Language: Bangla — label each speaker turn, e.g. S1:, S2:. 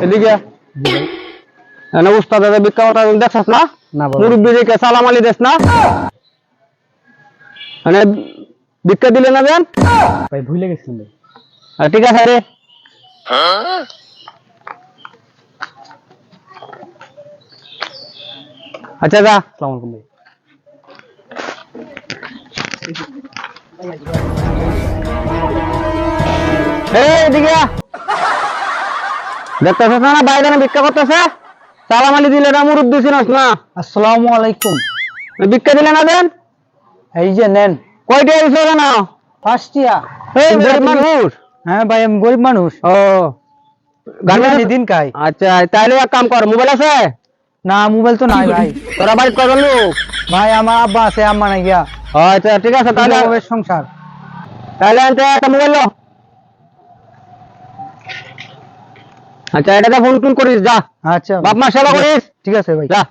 S1: এদিকে এনে উস্তাদ দাদা ভিক্ষা কথা দেখছস না?
S2: না বল।
S1: মুরব্বি দেখে সালাম আলী দেস না? মানে ভিক্ষা দিলে না দেন?
S2: ভাই ভুলে গেছিলাম ভাই।
S1: ঠিক আছে রে। আচ্ছা যা।
S2: আসসালামু আলাইকুম ভাই।
S1: এদিকে দেখতেছ না বাইরে ভিক্ষা করতেছে? সালাম আলী দিলে না মুরব্বি ছিনস না?
S2: আসসালামু আলাইকুম।
S1: ভিক্ষা দিলে না দেন?
S2: এই যে নেন।
S1: কয়টা দিছো না?
S2: 5 টিয়া।
S1: গরিব মানুষ।
S2: হ্যাঁ ভাই আমি গরিব মানুষ।
S1: ও
S2: গাড়ি দিন কাই।
S1: আচ্ছা তাহলে এক কাম কর, মোবাইল আছে?
S2: না মোবাইল তো নাই ভাই।
S1: তোরা বাড়ি কয়জন লোক?
S2: ভাই আমার আব্বা আছে আম্মা নাই গিয়া।
S1: আচ্ছা ঠিক আছে তাহলে
S2: সংসার।
S1: তাহলে আনতে একটা মোবাইল লো। আচ্ছা এটাতে ফোন টোন করিস যা।
S2: আচ্ছা
S1: বাপ মা সেবা করিস।
S2: ঠিক আছে ভাই।
S1: যা।